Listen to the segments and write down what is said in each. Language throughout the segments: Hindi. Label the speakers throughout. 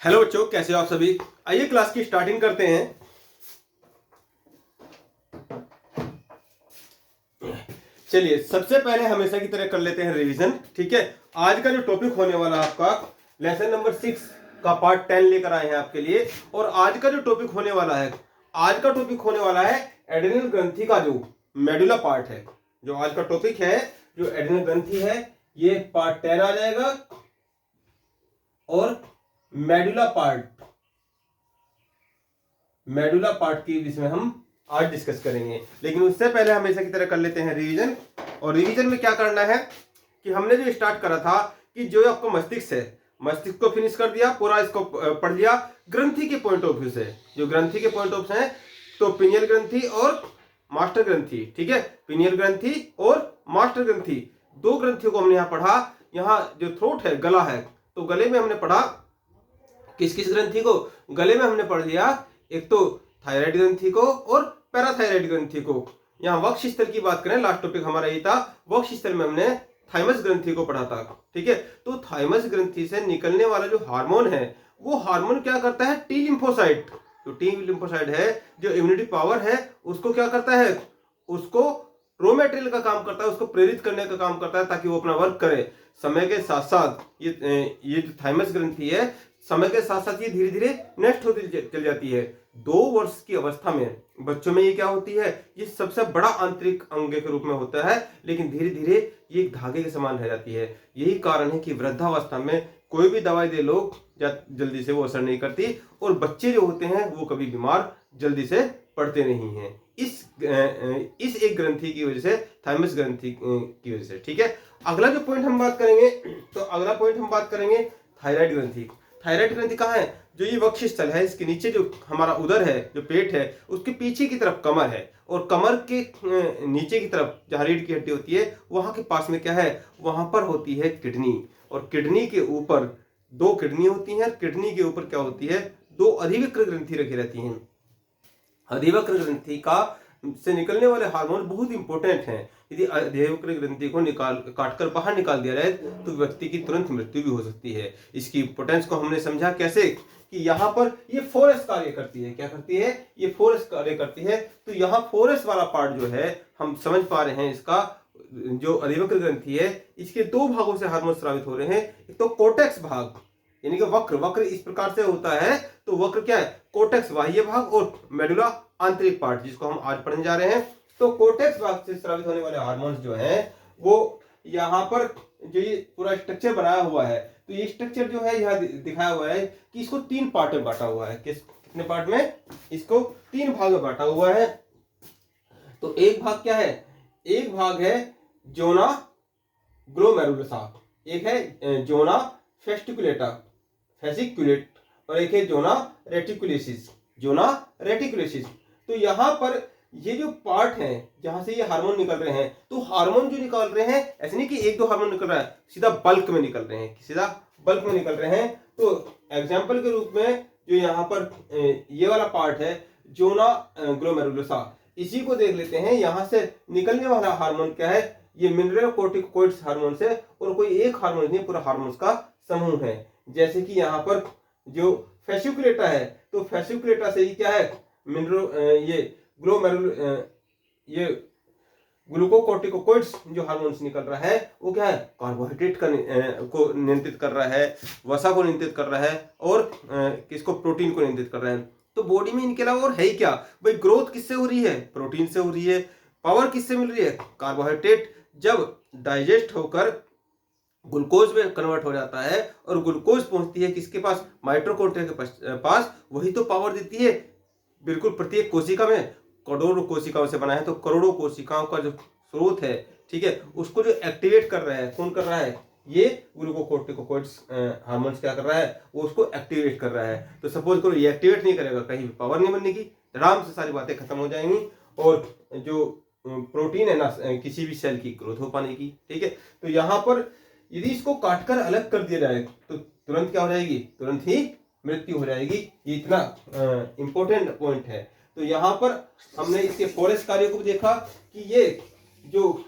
Speaker 1: हेलो बच्चों, कैसे हो आप सभी। आइए क्लास की स्टार्टिंग करते हैं। चलिए, सबसे पहले हमेशा की तरह कर लेते हैं रिवीजन। ठीक है, आज का जो टॉपिक होने वाला है आपका लेसन नंबर 6 का पार्ट 10 लेकर आए हैं आपके लिए। और आज का जो टॉपिक होने वाला है, आज का टॉपिक होने वाला है एड्रेनल ग्रंथि का जो मेडुला पार्ट है। जो आज का टॉपिक है, जो एड्रेनल ग्रंथि है, ये पार्ट 10 आ जाएगा। और मेडुला पार्ट के विषय में हम आज डिस्कस करेंगे। लेकिन उससे पहले हमेशा की तरह कर लेते हैं रिवीजन। और रिवीजन में क्या करना है कि हमने जो स्टार्ट करा था कि जो आपका मस्तिष्क है, मस्तिष्क को फिनिश कर दिया, पूरा इसको पढ़ लिया ग्रंथि के पॉइंट ऑफ व्यू से। जो ग्रंथि के पॉइंट ऑफ है तो पिनियल ग्रंथि और मास्टर ग्रंथि। ठीक है, पिनियल ग्रंथि और मास्टर ग्रंथि, दो ग्रंथियों को हमने यहाँ पढ़ा। यहाँ जो थ्रोट है, गला है, तो गले में हमने पढ़ा किस किस ग्रंथि को। गले में हमने पढ़ लिया एक तो थायराइड ग्रंथि को और पैराथायराइड ग्रंथि को। यहाँ वक्ष स्थल की बात करें, लास्ट टॉपिक हमारा ये था, वक्ष स्थल में हमने थाइमस ग्रंथि को पढ़ा था। ठीक है, तो थाइमस ग्रंथि से निकलने वाला जो हार्मोन है, वो हार्मोन क्या करता है, टी लिम्फोसाइट। जो टी लिम्फोसाइट है, जो इम्यूनिटी पावर है, उसको क्या करता है, उसको रॉ मटेरियल का काम करता है, उसको प्रेरित करने का काम करता है ताकि वो अपना वर्क करे। समय के साथ साथ ये जो थाइमस ग्रंथि है, समय के साथ साथ ये धीरे धीरे नष्ट होती चल जाती है। 2 वर्ष की अवस्था में बच्चों में ये क्या होती है, ये सबसे बड़ा आंतरिक अंग के रूप में होता है, लेकिन धीरे धीरे ये एक धागे के समान रह जाती है। यही कारण है कि वृद्धावस्था में कोई भी दवाई दे लो जल्दी से वो असर नहीं करती, और बच्चे जो होते हैं वो कभी बीमार जल्दी से पड़ते नहीं हैं, इस एक ग्रंथि की वजह से, थाइमस ग्रंथि की वजह से। ठीक है, अगला जो पॉइंट हम बात करेंगे, तो अगला पॉइंट हम बात करेंगे थायराइड ग्रंथि। थायराइड ग्रंथि कहाँ है, जो ये वक्ष स्थल है, इसके नीचे जो हमारा उदर है, जो पेट है, उसके पीछे की तरफ कमर है, और कमर के नीचे की तरफ जहाँ रीढ़ की हड्डी होती है, वहां के पास में क्या है, वहां पर होती है किडनी। और किडनी के ऊपर 2 किडनी होती हैं, किडनी के ऊपर क्या होती है, 2 अधिवक्र ग्रंथि रखी रहती हैं। अधिवक्र ग्रंथि का से निकलने वाले हार्मोन बहुत इंपॉर्टेंट हैं। यदि अधिवक्र ग्रंथि को काटकर बाहर निकाल दिया जाए तो व्यक्ति की तुरंत मृत्यु भी हो सकती है। इसकी इंपॉर्टेंस को हमने समझा कैसे, कि यहाँ पर ये फोरस कार्य करती है। क्या करती है, ये फोरस कार्य करती है। तो यहाँ फोरस वाला पार्ट जो है, हम समझ पा रहे हैं, इसका जो अधिवक्र ग्रंथि है, इसके 2 भागों से हार्मोन स्रावित हो रहे हैं। एक तो कोटेक्स भाग, यानी कि वक्र इस प्रकार से होता है। तो वक्र क्या है, कोटेक्स बाह्य भाग, और मेडुला आंतरिक पार्ट, जिसको हम आज पढ़ने जा रहे हैं। तो कोटेक्स भाग से स्रावित होने वाले हार्मोन्स जो हैं, वो यहाँ पर जो ये पूरा स्ट्रक्चर बनाया हुआ है, तो ये स्ट्रक्चर जो है यहाँ दिखाया हुआ है कि इसको 3 पार्ट में बांटा हुआ है। कितने पार्ट में, इसको 3 भाग में बांटा हुआ है। तो एक भाग क्या है, एक भाग है जोना ग्लोमेरुलसा, एक है जोना फेसिकुलेट, और एक है जोना रेटिकुलेसिस। तो यहाँ पर ये जो पार्ट है जहां से ये हार्मोन निकल रहे हैं, तो हार्मोन जो निकल रहे हैं, ऐसे नहीं कि 1-2 हार्मोन निकल रहा है, सीधा बल्क में निकल रहे हैं, तो एग्जाम्पल के रूप में जो यहाँ पर ये वाला पार्ट है जोना ग्लोमेरुलसा, इसी को देख लेते हैं। यहाँ से निकलने वाला हार्मोन क्या है, ये मिनरलोकोर्टिकोइड्स हार्मोन है, और कोई एक हार्मोन नहीं, पूरा हार्मोन्स का समूह है। जैसे कि यहाँ पर जो फेसिकुलेटा है, तो फेसिकुलेटा से ही क्या है, ये ग्लूकोकोर्टिकोइड्स जो हार्मोन्स निकल रहा है, वो क्या है, कार्बोहाइड्रेट को नियंत्रित कर रहा है, वसा को नियंत्रित कर रहा है, और किसको, प्रोटीन को नियंत्रित कर रहा है। तो बॉडी में इनके अलावा और है ही क्या भाई, ग्रोथ किससे हो रही है, प्रोटीन से हो रही है। पावर किससे मिल रही है, कार्बोहाइड्रेट जब डाइजेस्ट होकर ग्लूकोज में कन्वर्ट हो जाता है, और ग्लूकोज पहुंचती है किसके पास, माइटोकॉन्ड्रिया के पास, वही तो पावर देती है। बिल्कुल प्रत्येक कोशिका में, करोड़ों कोशिकाओं से बना है, तो करोड़ों कोशिकाओं का जो स्रोत है, ठीक है, उसको जो एक्टिवेट कर रहा है, कौन कर रहा है, ये ग्लूकोकोर्टिकोइड्स हार्मोन्स क्या कर रहा है, वो उसको एक्टिवेट कर रहा है। तो सपोज करो ये एक्टिवेट नहीं करेगा, कहीं भी पावर नहीं बनने की, आराम से सारी बातें खत्म हो जाएंगी, और जो प्रोटीन है ना, किसी भी सेल की ग्रोथ हो पाने की। ठीक है, तो यहाँ पर यदि इसको काटकर अलग कर दिया जाए तो तुरंत क्या हो जाएगी, तुरंत ही मृत्यु हो जाएगी। ये इतना इंपॉर्टेंट पॉइंट है। तो यहाँ पर हमने इसके फोरस कार्य को देखा कि ये जो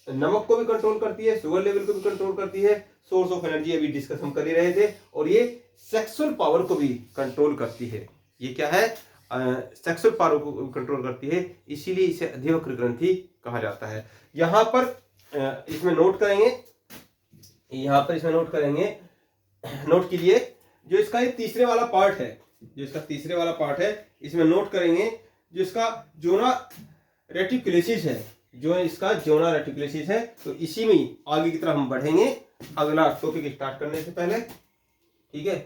Speaker 1: नमक को भी कंट्रोल करती है, शुगर लेवल को भी कंट्रोल करती है, सोर्स ऑफ एनर्जी अभी डिस्कस हम कर ही रहे थे, और ये सेक्सुअल पावर को भी कंट्रोल करती है। ये क्या है? सेक्सुअल पावर को कंट्रोल करती है, इसीलिए इसे अधिवक्र ग्रंथि कहा जाता है। यहाँ पर इसमें नोट करेंगे, यहाँ पर इसमें नोट करेंगे, नोट कीजिए जो इसका ये तीसरे वाला पार्ट है, जो इसका तीसरे वाला पार्ट है, इसमें नोट करेंगे जो इसका जोना रेटिकुलेसिस है, जो इसका जोना रेटिकुलेसिस है। तो इसी में आगे की तरफ हम बढ़ेंगे अगला टॉपिक स्टार्ट करने से पहले, ठीक है।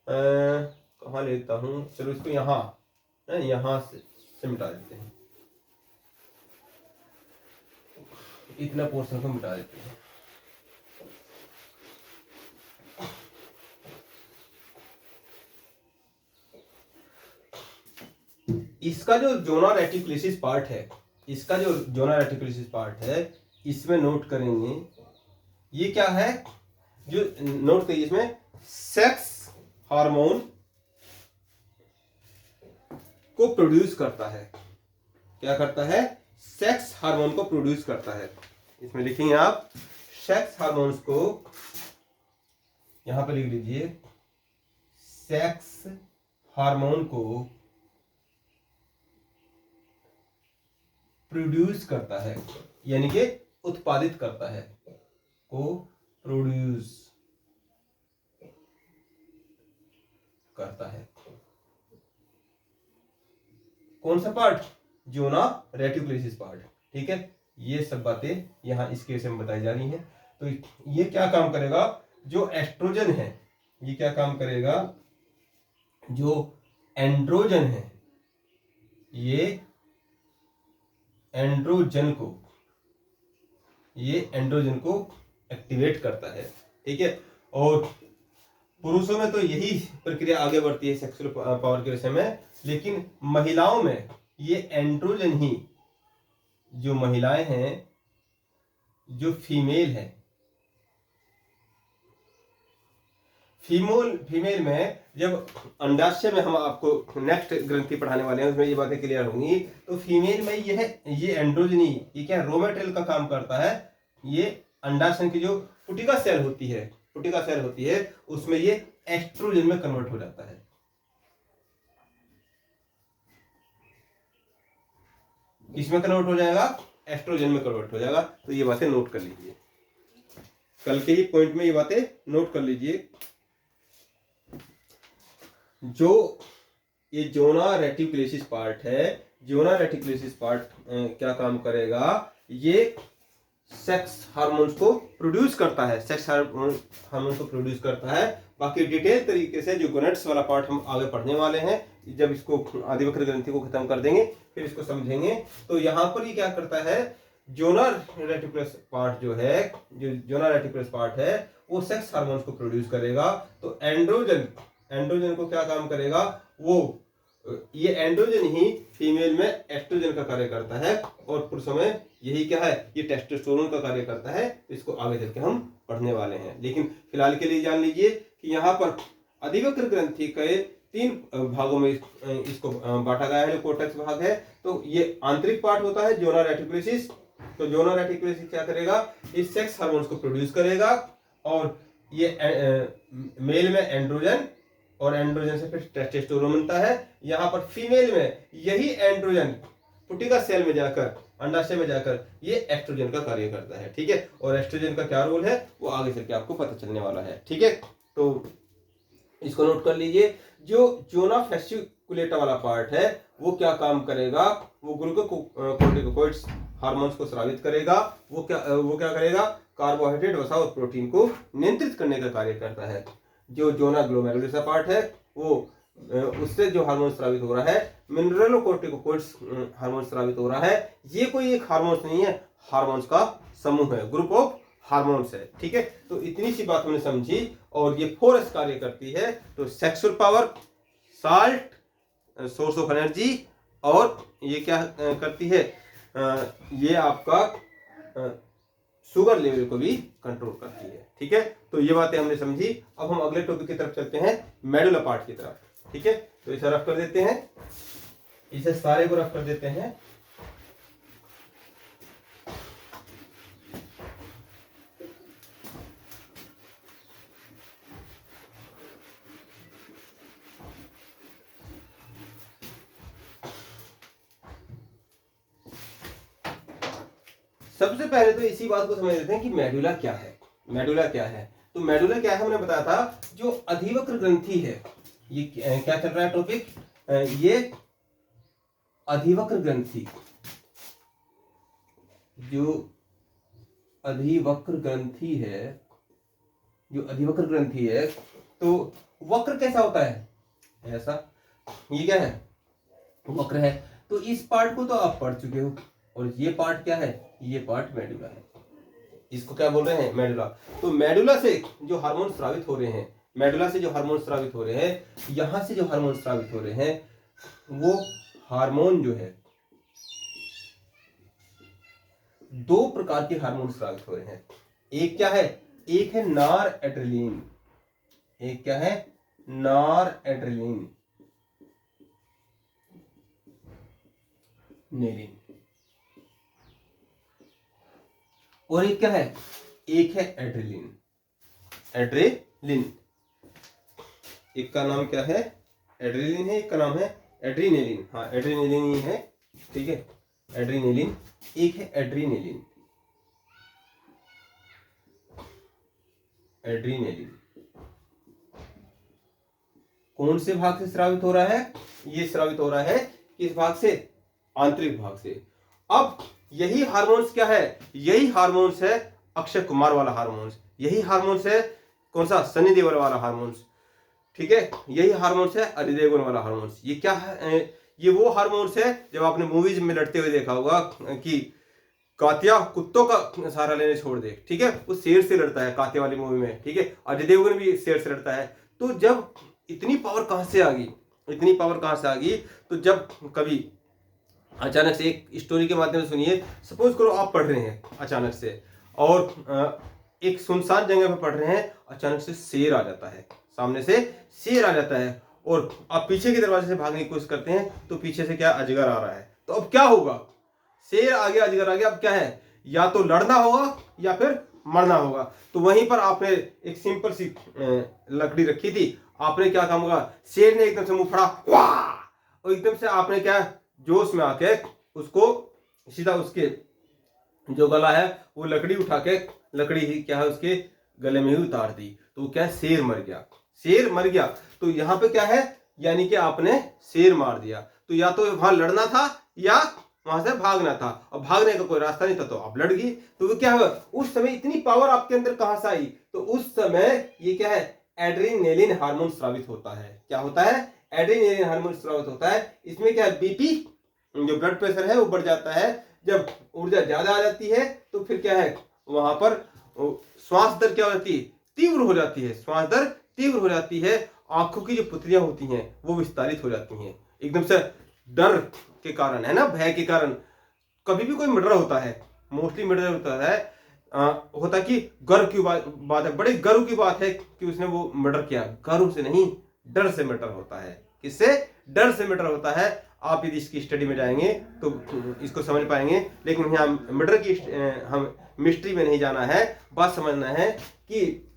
Speaker 1: कहाँ लेता हूँ, चलो इसको यहाँ से मिटा देते हैं, इतना पोर्शन को मिटा देते हैं। इसका जो जोना रेटिकुलेसिस पार्ट है, इसका जो जोना रेटिकुलेसिस पार्ट है, इसमें नोट करेंगे ये क्या है, जो नोट करिए इसमें सेक्स हार्मोन को प्रोड्यूस करता है। क्या करता है? सेक्स हार्मोन को प्रोड्यूस करता है। इसमें लिखेंगे आप सेक्स हार्मोन्स को, यहां पर लिख लीजिए सेक्स हार्मोन को प्रोड्यूस करता है, यानी कि उत्पादित करता है, को प्रोड्यूस करता है। कौन सा पार्ट? जोना रेटिकुलेसिस पार्ट, ठीक है। ये सब बातें यहां इस केस में बताई जा रही हैं। तो ये क्या काम करेगा? जो एस्ट्रोजन है, ये क्या काम करेगा? जो एंड्रोजन है, ये एंड्रोजन को एक्टिवेट करता है, ठीक है। और पुरुषों में तो यही प्रक्रिया आगे बढ़ती है सेक्सुअल पावर के विषय में, लेकिन महिलाओं में ये एंड्रोजन ही, जो महिलाएं हैं, जो फीमेल है, फीमेल में जब अंडाशय में हम आपको नेक्स्ट ग्रंथि पढ़ाने वाले हैं, उसमें ये बातें क्लियर होंगी। तो फीमेल में ये एंड्रोजनी, ये क्या रॉ मटेरियल का काम करता है। ये अंडाशय की जो पुटिका सेल होती है, उसमें ये एस्ट्रोजन में कन्वर्ट हो जाता है। किसमें कन्वर्ट हो जाएगा? एस्ट्रोजन में कन्वर्ट हो जाएगा। तो ये बातें नोट कर लीजिए, कल के ही पॉइंट में ये बातें नोट कर लीजिए। जो ये जोना रेटिकुलेसिस पार्ट है, जोना रेटिकुलेसिस पार्ट क्या काम करेगा? ये सेक्स हार्मोन्स को प्रोड्यूस करता है, सेक्स हार्मोन को प्रोड्यूस करता है। बाकी डिटेल तरीके से जो गोनेट्स वाला पार्ट हम आगे पढ़ने वाले हैं, जब इसको आदिवक्र ग्रंथि को खत्म कर देंगे फिर इसको समझेंगे। तो यहाँ पर ये क्या करता है? जोना रेटिकुलस पार्ट जो है, जो जोना रेटिकुलस पार्ट है, वो सेक्स हार्मोन्स को प्रोड्यूस करेगा। तो एंड्रोजन को क्या काम करेगा? ये एंड्रोजन ही फीमेल में एस्ट्रोजन का कार्य करता है, और पुरुषों में यही क्या है? ये टेस्टोस्टेरोन का कार्य करता है। इसको आगे चल के हम पढ़ने वाले हैं, लेकिन फिलहाल के लिए जान लीजिए कि यहाँ पर अधिवक्र ग्रंथि के 3 भागों में इसको बांटा गया है। जो कोर्टेक्स भाग है, तो ये आंतरिक पार्ट होता है जोना रेटिकुलेसिस। तो जोना रेटिकुलेसिस क्या करेगा? इस सेक्स हार्मोन्स को प्रोड्यूस करेगा, और ये मेल में एंड्रोजन, और एंड्रोजन से फिर टेस्टोस्टेरोन बनता है। यहाँ पर फीमेल में यही एंड्रोजन पुटिका सेल में जाकर, अंडाशय में जाकर, ये एस्ट्रोजन का कार्य करता है, ठीक है। और एस्ट्रोजन का क्या रोल है वो आगे चल के आपको पता चलने वाला है, ठीक है। तो इसको नोट कर लीजिए। जो जोना फेसिकुलेटा वाला पार्ट है, वो क्या काम करेगा? वो ग्लूकोकोर्टिकोइड्स हार्मोन्स को स्रावित करेगा। वो क्या करेगा? कार्बोहाइड्रेट, वसा और प्रोटीन को नियंत्रित करने का कार्य करता है। जो जोना ग्लोमेरुलस पार्ट है, वो उससे जो हार्मोन स्रावित हो रहा है, मिनरलोकोर्टिकोइड्स हार्मोन स्रावित हो रहा है। ये कोई एक हार्मोन्स नहीं है, हार्मोन्स का समूह है, ग्रुप ऑफ हार्मोन्स है, ठीक है। तो इतनी सी बात हमने समझी, और ये 4S कार्य करती है। तो sexual power, salt, source of energy, और ये क्या करती है? ये आपका शुगर लेवल को भी कंट्रोल करती है, ठीक है। तो ये बातें हमने समझी। अब हम अगले टॉपिक की तरफ चलते हैं, मेडुला पार्ट की तरफ, ठीक है। तो इसे रफ कर देते हैं, इसे सारे को रफ कर देते हैं। सबसे पहले तो इसी बात को समझ लेते हैं कि मेडुला क्या है। मेडुला क्या है? तो मेडुला क्या है हमने बताया था, जो अधिवक्र ग्रंथि है, ये क्या चल रहा है टॉपिक, ये अधिवक्र ग्रंथि, जो अधिवक्र ग्रंथि है, जो अधिवक्र ग्रंथि है, तो वक्र कैसा होता है, ऐसा, ये क्या है, वक्र है। तो इस पार्ट को तो आप पढ़ चुके हो, और ये पार्ट क्या है, ये पार्ट मेडुला है। इसको क्या बोल रहे हैं, मेडुला। तो मेडुला से जो हार्मोन स्रावित हो रहे हैं, मेडुला से जो हार्मोन स्रावित हो रहे हैं, यहां से जो हार्मोन स्रावित हो रहे हैं, वो हार्मोन जो है, दो प्रकार के हार्मोन स्रावित हो रहे हैं। एक क्या है, एक है नॉर एड्रेलिन, एक क्या है, नॉर एड्रेलिन, नेलिन, और एक क्या है, एक है एड्रेलिन, एड्रेलिन। एक का नाम क्या है, एड्रेलिन है, एक का नाम है एड्रीनेलिन। हाँ, एड्रीनेलिन ही है, ठीक है, एड्रीनेलिन। एक है एड्रीनेलिन, एड्रीनेलिन कौन से भाग से स्रावित हो रहा है, ये स्रावित हो रहा है किस भाग से, आंतरिक भाग से। अब यही हार्मोन्स क्या है, यही हार्मोन्स है अक्षय कुमार वाला हार्मोन्स, यही हार्मोन्स है कौन सा, सनी देओल वाला हार्मोन्स, ठीक है, यही हार्मोन्स है अजय देवगन वाला हार्मोन्स। ये क्या है, ये वो हार्मोन्स है जब आपने मूवीज में लड़ते हुए देखा होगा कि कातिया कुत्तों का सहारा लेने छोड़ दे, ठीक है, वो शेर से लड़ता है कातिया वाली मूवी में, ठीक है, अजय देवगन भी शेर से लड़ता है। तो जब इतनी पावर कहां से आ गई, इतनी पावर कहां से आ गई, तो जब कभी अचानक से, एक स्टोरी के माध्यम से सुनिए, सपोज करो आप पढ़ रहे हैं अचानक से, और एक सुनसान जगह पर पढ़ रहे हैं, अचानक से शेर आ जाता है, सामने से शेर आ जाता है, और आप पीछे के दरवाजे से भागने की कोशिश करते हैं, तो पीछे से क्या, अजगर आ रहा है। तो अब क्या होगा, शेर आ गया, अजगर आ गया, अब क्या है, या तो लड़ना होगा या फिर मरना होगा। तो वहीं पर आपने एक सिंपल सी लकड़ी रखी थी, आपने क्या काम होगा, शेर ने एकदम से मुंह फड़ा, वाह, और एकदम से आपने क्या, जोश में आके उसको सीधा उसके जो गला है वो लकड़ी उठा के, लकड़ी ही क्या है उसके गले में ही उतार दी। तो क्या है, शेर मर गया, शेर मर गया। तो यहाँ पे क्या है, यानी कि आपने शेर मार दिया। तो या तो वहां लड़ना था या वहां से भागना था, और भागने का कोई रास्ता नहीं था तो आप लड़ गई। तो वो क्या हुआ, उस समय इतनी पावर आपके अंदर कहां से आई, तो उस समय ये क्या है, एड्रीनेलिन हार्मोन स्रावित होता है। क्या होता है, एड्रीनेलिन हार्मोन स्रावित होता है। इसमें क्या है, बीपी जो ब्लड प्रेशर है वो बढ़ जाता है। जब ऊर्जा ज्यादा आ जाती है तो फिर क्या है, वहां पर श्वास दर क्या हो जाती है, तीव्र हो जाती है, श्वास दर तीव्र हो जाती है। आंखों की जो पुतलियां होती हैं वो विस्तारित हो जाती हैं, एकदम से डर के कारण, है ना, भय के कारण। कभी भी कोई मर्डर होता है, मोस्टली मर्डर होता है, होता कि गर्व की बात है, बड़े गर्व की बात है कि उसने वो मर्डर किया, गर्व से नहीं, डर से मर्डर होता है। किससे, डर से मर्डर होता है। आप यदि इसकी स्टडी में जाएंगे तो इसको समझ पाएंगे, लेकिन यहाँ मर्डर की हम मिस्ट्री में नहीं जाना है। बात समझना है कि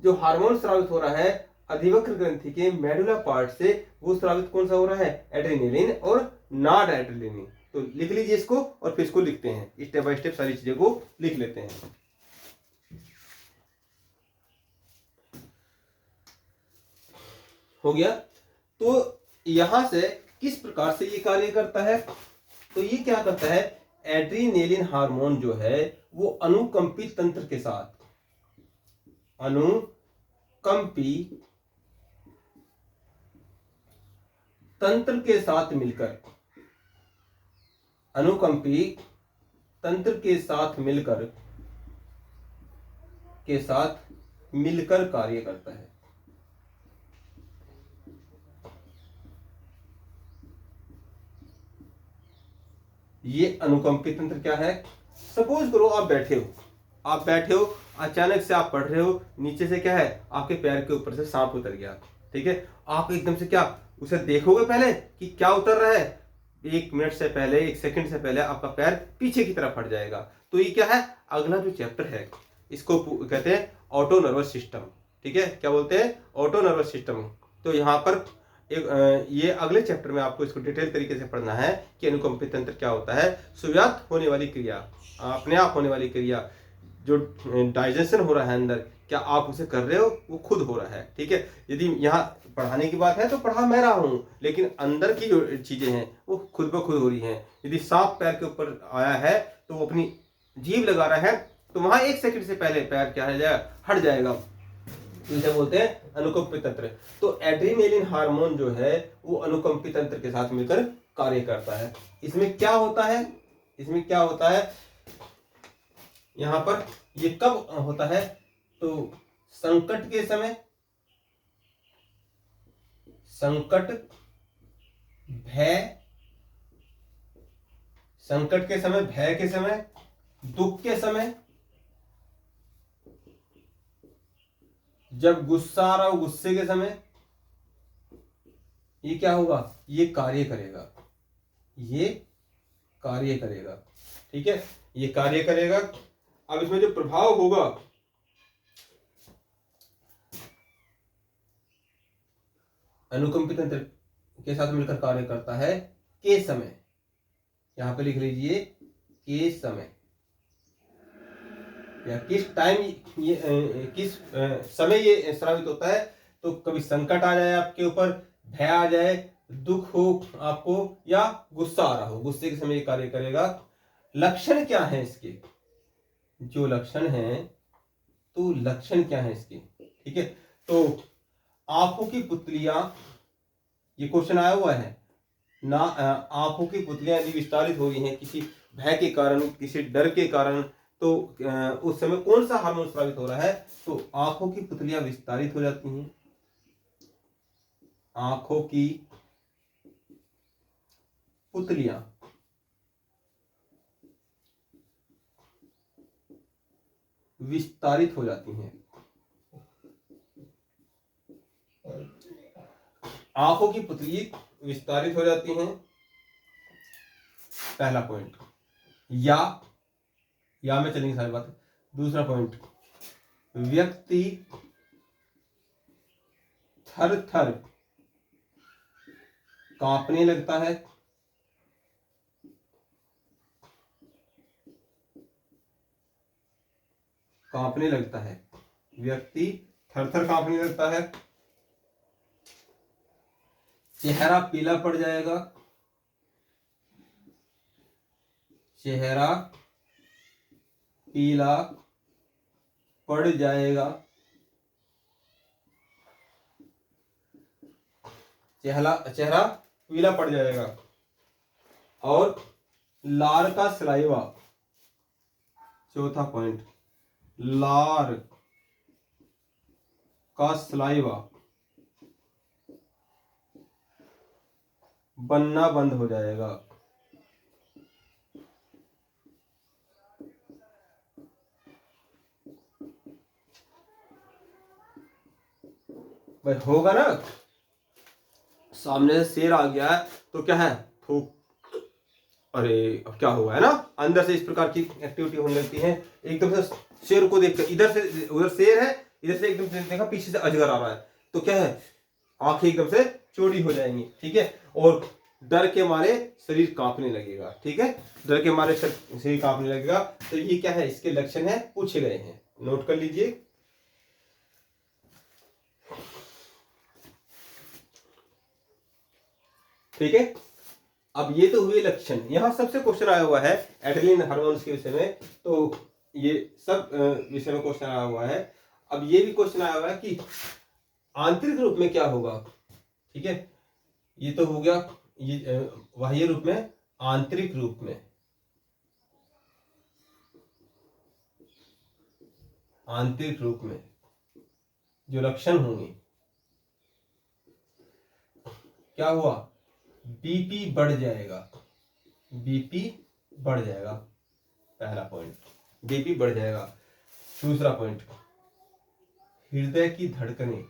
Speaker 1: जो हार्मोन स्रावित हो रहा है अधिवक्र ग्रंथि के मेडुला पार्ट से, वो स्रावित कौन सा हो रहा है, एड्रेनालिन और नॉट एड्रेनालिन। तो लिख लीजिए इसको, और फिर इसको लिखते हैं, स्टेप बाय स्टेप सारी चीजों को लिख लेते हैं। हो गया। तो यहां से किस प्रकार से ये कार्य करता है, तो ये क्या करता है, एड्रीनेलिन हार्मोन जो है वो अनुकंपी तंत्र के साथ, अनुकंपी तंत्र के साथ मिलकर, अनुकंपी तंत्र के साथ मिलकर कार्य करता है। ये अनुकंपी तंत्र क्या है, सपोज करो आप बैठे हो, अचानक से आप पढ़ रहे हो, नीचे से क्या है, आपके पैर के ऊपर से सांप उतर गया, ठीक है, आप एकदम से क्या उसे देखोगे पहले कि क्या उतर रहा है, 1 मिनट से पहले, 1 सेकंड से पहले आपका पैर पीछे की तरफ हट जाएगा। तो ये क्या है, अगला जो चैप्टर है इसको कहते हैं ऑटो नर्वस सिस्टम, ठीक है, क्या बोलते हैं, ऑटो नर्वस सिस्टम। तो यहाँ पर ये अगले चैप्टर में आपको इसको डिटेल तरीके से पढ़ना है कि अनुकंपित तंत्र क्या होता है। सुव्यात होने वाली क्रिया, अपने आप होने वाली क्रिया, जो डाइजेशन हो रहा है अंदर, क्या आप उसे कर रहे हो, वो खुद हो रहा है। ठीक है, यदि यहाँ पढ़ाने की बात है तो पढ़ा मैं रहा हूँ, लेकिन अंदर की जो चीजें हैं वो खुद ब खुद हो रही हैं। यदि सांप पैर के ऊपर आया है तो वो अपनी जीभ लगा रहा है, तो वहां 1 सेकंड से पहले पैर क्या हो जाएगा, हट जाएगा। तो इसे बोलते हैं अनुकंपित तंत्र। तो एड्रीनेलिन हार्मोन जो है वो अनुकंपित तंत्र के साथ मिलकर कार्य करता है। इसमें क्या होता है, इसमें क्या होता है, यहां पर ये कब होता है, तो संकट के समय, संकट, भय, संकट के समय, भय के समय, दुख के समय, जब गुस्सा आ रहा हो गुस्से के समय, ये क्या होगा, ये कार्य करेगा, ये कार्य करेगा। ठीक है, ये कार्य करेगा। अब इसमें जो प्रभाव होगा, अनुकंपित तंत्र के साथ मिलकर कार्य करता है के समय, यहां पे लिख लीजिए के समय, या किस टाइम ये किस समय ये स्रावित होता है। तो कभी संकट आ जाए आपके ऊपर, भय आ जाए, दुख हो आपको, या गुस्सा आ रहा हो, गुस्से के समय ये कार्य करेगा। लक्षण क्या है इसके, जो लक्षण है, तो लक्षण क्या है इसके, ठीक है। तो आंखों की पुतलियां, ये क्वेश्चन आया हुआ है ना, आंखों की पुतलियां यदि विस्तारित हो गई हैं किसी भय के कारण, किसी डर के कारण, तो उस समय कौन सा हार्मोन स्रावित हो रहा है, तो आंखों की पुतलियां विस्तारित हो जाती हैं, आंखों की पुतलियां विस्तारित हो जाती हैं, आंखों की पुतली विस्तारित हो जाती हैं, पहला पॉइंट। या में चलेंगे सारी बात। दूसरा पॉइंट, व्यक्ति थर थर कांपने लगता है, कांपने लगता है, व्यक्ति थर थर कांपने लगता है। चेहरा पीला पड़ जाएगा, चेहरा पीला पड़ जाएगा, चेहरा पीला पड़ जाएगा। और लार का सलाइवा, चौथा पॉइंट, लार का सलाइवा बनना बंद हो जाएगा। भाई होगा ना, सामने से शेर आ गया है तो क्या है, थूक, अरे अब क्या हुआ है ना, अंदर से इस प्रकार की एक्टिविटी होने लगती है। एकदम से शेर को देखकर, इधर से उधर शेर है, इधर से एकदम से देखा पीछे से अजगर आ रहा है, तो क्या है, आंखें एकदम से चौड़ी हो जाएंगी। ठीक है, और डर के मारे शरीर कांपने लगेगा। ठीक है, डर के मारे शरीर कांपने लगेगा। तो ये क्या है, इसके लक्षण है, पूछे गए हैं, नोट कर लीजिए। ठीक है, अब ये तो हुए लक्षण। यहां सबसे क्वेश्चन आया हुआ है एड्रेनलिन हार्मोन्स के विषय में, तो ये सब विषय में क्वेश्चन आया हुआ है। अब ये भी क्वेश्चन आया हुआ है कि आंतरिक रूप में क्या होगा। ठीक है, ये तो हो गया, ये बाह्य रूप में, आंतरिक रूप में, आंतरिक रूप में जो लक्षण होंगे, क्या हुआ, बीपी बढ़ जाएगा, बीपी बढ़ जाएगा, पहला पॉइंट, बीपी बढ़ जाएगा। दूसरा पॉइंट, हृदय की धड़कनें,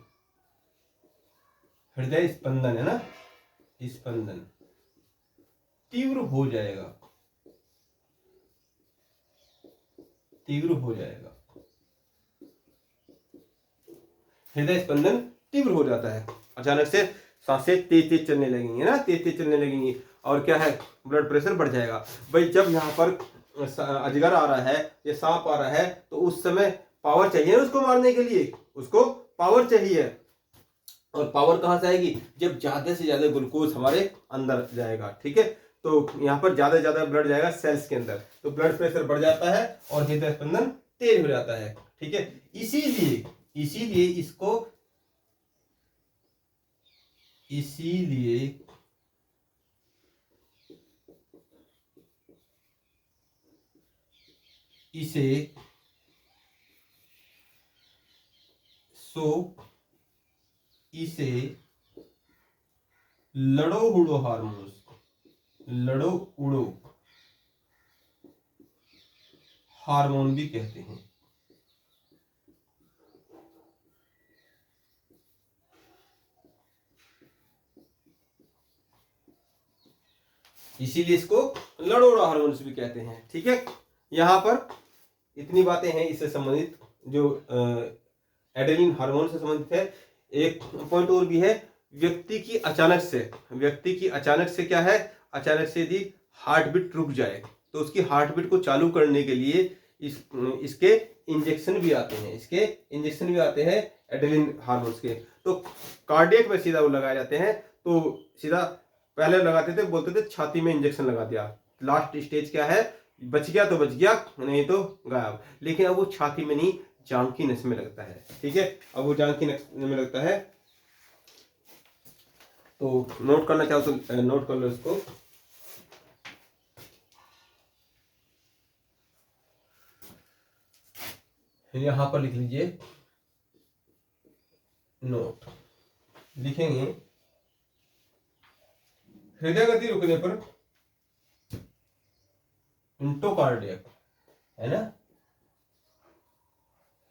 Speaker 1: हृदय स्पंदन है ना, स्पंदन तीव्र हो जाएगा, तीव्र हो जाएगा, हृदय स्पंदन तीव्र हो जाता है, अचानक से सांसें तेज तेज चलने लगेंगी ना, तेज तेज चलने लगेंगी, और क्या है, ब्लड प्रेशर बढ़ जाएगा। भाई जब यहाँ पर अजगर आ रहा है या सांप आ रहा है तो उस समय पावर चाहिए ना उसको मारने के लिए, उसको पावर चाहिए। और पावर कहाँ से आएगी, जब ज्यादा से ज्यादा ग्लूकोज हमारे अंदर जाएगा। ठीक है, तो यहाँ पर ज्यादा से ज्यादा ब्लड जाएगा सेल्स के अंदर, तो ब्लड प्रेशर बढ़ जाता है और हृदय स्पंदन तेज हो जाता है। ठीक है, इसीलिए इसीलिए इसको इसीलिए इसे इसे लड़ो उड़ो हार्मोन्स, लड़ो उड़ो हार्मोन भी कहते हैं। इसीलिए इसको लड़ो उड़ो हार्मोन्स भी कहते हैं। ठीक है, यहाँ पर इतनी बातें हैं इससे संबंधित, जो एड्रेनलिन हार्मोन से संबंधित है। एक पॉइंट और भी है, व्यक्ति की अचानक से क्या है, अचानक से यदि हार्ट बीट रुक जाए तो उसकी हार्ट बीट को चालू करने के लिए इसके इंजेक्शन भी आते हैं, एड्रेनलिन हार्मोन्स के। तो कार्डियक में सीधा वो लगाए जाते हैं, तो सीधा पहले लगाते थे, बोलते थे छाती में इंजेक्शन लगा दिया, लास्ट स्टेज क्या है, बच गया तो बच गया, नहीं तो गायब। लेकिन अब वो छाती में नहीं, जांघ की नस में लगता है। ठीक है, अब वो जांघ की नस में लगता है, तो नोट करना चाहो तो नोट कर लो इसको। यहां पर लिख लीजिए, नोट लिखेंगे, हृदय गति रुकने पर इंटोकार्डियक है ना,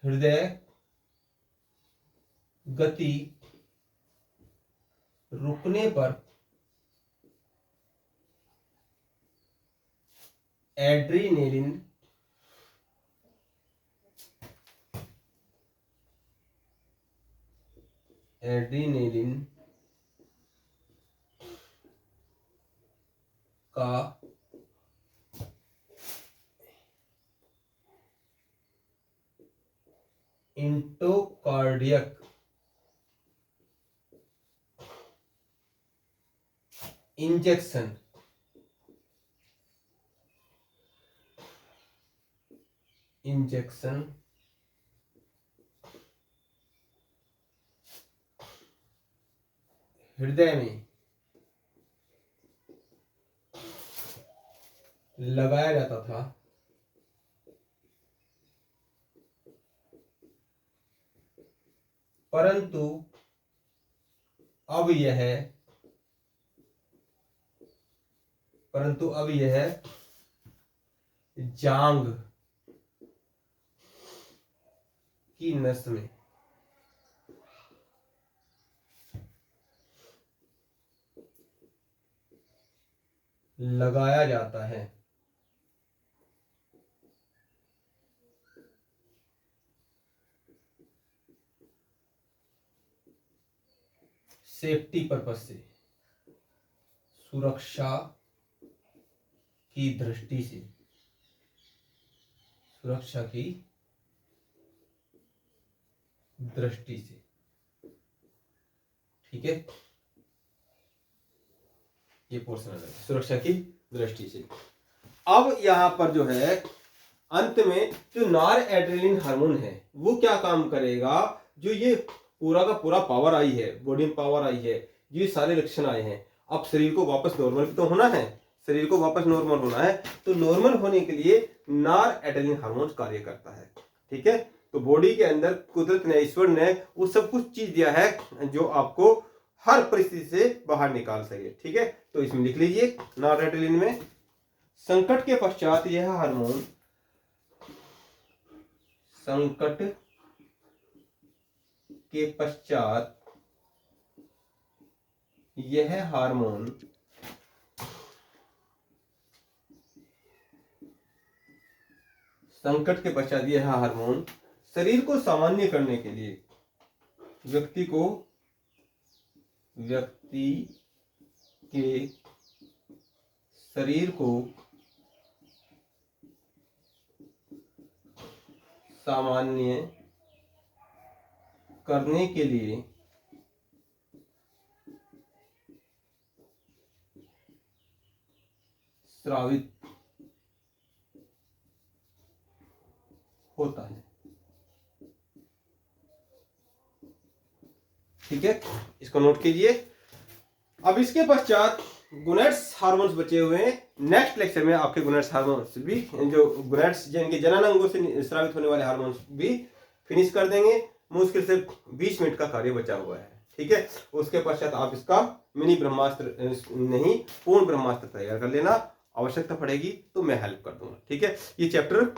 Speaker 1: हृदय गति रुकने पर एड्रीनेलिन का इंटोकार्डियक इंजेक्शन हृदय में लगाया जाता था, परंतु अब यह जांघ की नस में लगाया जाता है। सेफ्टी पर्पज से, सुरक्षा की दृष्टि से, ठीक है, ये पोर्शन अलग है, सुरक्षा की दृष्टि से। अब यहां पर जो है अंत में जो नॉर एड्रेनलिन हार्मोन है वो क्या काम करेगा, जो ये पूरा का पूरा पावर आई है, बॉडी में पावर आई है, ये सारे लक्षण आए हैं, अब शरीर को वापस नॉर्मल भी तो होना है, तो नॉर्मल होने के लिए नॉर एड्रेनलिन हार्मोन कार्य करता है। ठीक है, तो बॉडी के अंदर कुदरत ने, ईश्वर ने वो सब कुछ चीज दिया है जो आपको हर परिस्थिति से बाहर निकाल सके। ठीक है, तो इसमें लिख लीजिए, नॉर एड्रेनलिन में संकट के पश्चात यह हार्मोन संकट के पश्चात यह हार्मोन शरीर को सामान्य करने के लिए, व्यक्ति को व्यक्ति के शरीर को सामान्य करने के लिए स्रावित होता है। ठीक है, इसको नोट कीजिए। अब इसके पश्चात गोनेड्स हार्मोन्स बचे हुए हैं। नेक्स्ट लेक्चर में आपके गोनेड्स हार्मोन्स भी, जो गोनेड्स जिनके जनन अंगों से स्रावित होने वाले हार्मोन्स भी फिनिश कर देंगे। मुश्किल से 20 मिनट का कार्य बचा हुआ है। ठीक है, उसके पश्चात आप इसका मिनी ब्रह्मास्त्र नहीं, पूर्ण ब्रह्मास्त्र तैयार कर लेना। आवश्यकता पड़ेगी तो मैं हेल्प कर दूंगा। ठीक है, ये चैप्टर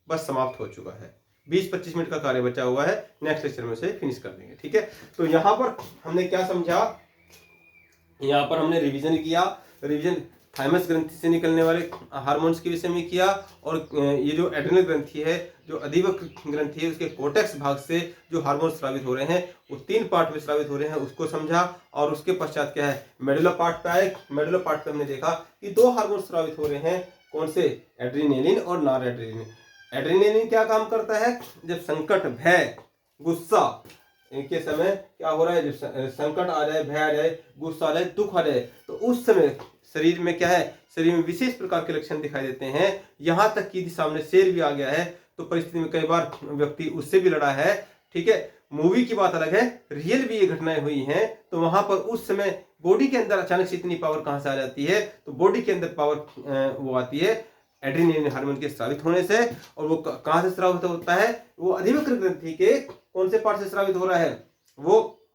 Speaker 1: बस समाप्त हो चुका है। 20-25 मिनट का कार्य बचा हुआ है, नेक्स्ट लेक्चर में से फिनिश कर देंगे। ठीक है, तो यहाँ पर हमने क्या समझा, यहाँ पर हमने रिवीजन किया। रिवीजन थाइमस ग्रंथि से निकलने वाले हार्मोन्स के विषय में किया, और ये जो एड्रिनल ग्रंथि है, जो अधिवक ग्रंथि है, उसके कोर्टेक्स भाग से जो हार्मोन स्रावित हो रहे हैं वो 3 पार्ट में स्रावित हो रहे हैं, उसको समझा। और उसके पश्चात क्या है, मेडुला पार्ट पे आए। मेडुला पार्ट पे हमने देखा कि 2 हार्मोन स्रावित हो रहे हैं, कौन से, एड्रीनेलिन और नॉर एड्रीनेलिन। एड्रीनेलिन क्या काम करता है, जब संकट, भय, गुस्सा के समय क्या हो रहा है, जब संकट आ जाए, भय आ जाए, गुस्सा आ जाए, दुख आ जाए, तो उस समय शरीर में क्या है, शरीर में विशेष प्रकार के लक्षण दिखाई देते हैं। यहाँ तक कि सामने शेर भी आ गया है, तो परिस्थिति में कई बार व्यक्ति उससे भी लड़ा है। ठीक है, मूवी की बात अलग है, रियल भी ये घटनाएं हुई हैं। तो वहां पर उस समय बॉडी के अंदर अचानक से इतनी पावर कहां से आ जाती है, तो बॉडी के अंदर पावर वो आती है एड्रेनलिन हार्मोन के स्रावित होने से। और वो कहां से स्रावित होता है, वो अधिवक्र ग्रंथि के कौन से पार्ट से स्रावित हो रहा है, वो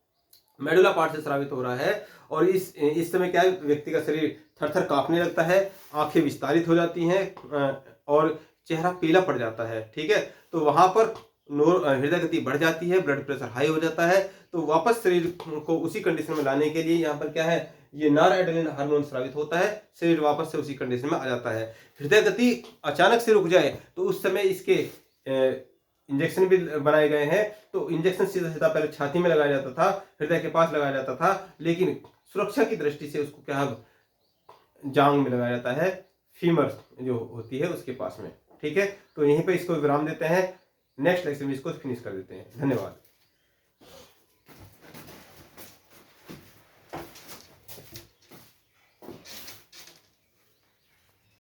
Speaker 1: मेडुला पार्ट से स्रावित हो रहा है। और इस समय क्या है, व्यक्ति का शरीर थर थर कांपने लगता है, आंखें विस्तारित हो जाती हैं और चेहरा पीला पड़ जाता है। ठीक है, तो वहां पर हृदय गति बढ़ जाती है, ब्लड प्रेशर हाई हो जाता है। तो वापस शरीर को उसी कंडीशन में लाने के लिए यहाँ पर क्या है, ये नॉर एड्रेनलिन हार्मोन स्रावित होता है, शरीर वापस से उसी कंडीशन में आ जाता है। हृदय गति अचानक से रुक जाए तो उस समय इसके इंजेक्शन भी बनाए गए हैं। तो इंजेक्शन सीधा सीधा पहले छाती में लगाया जाता था, हृदय के पास लगाया जाता था, लेकिन सुरक्षा की दृष्टि से उसको क्या जांग में लगाया जाता है, फीमर जो होती है उसके पास में। ठीक है, तो यहीं पे इसको विराम देते हैं, नेक्स्ट लेक्चर में इसको फिनिश कर देते हैं। धन्यवाद।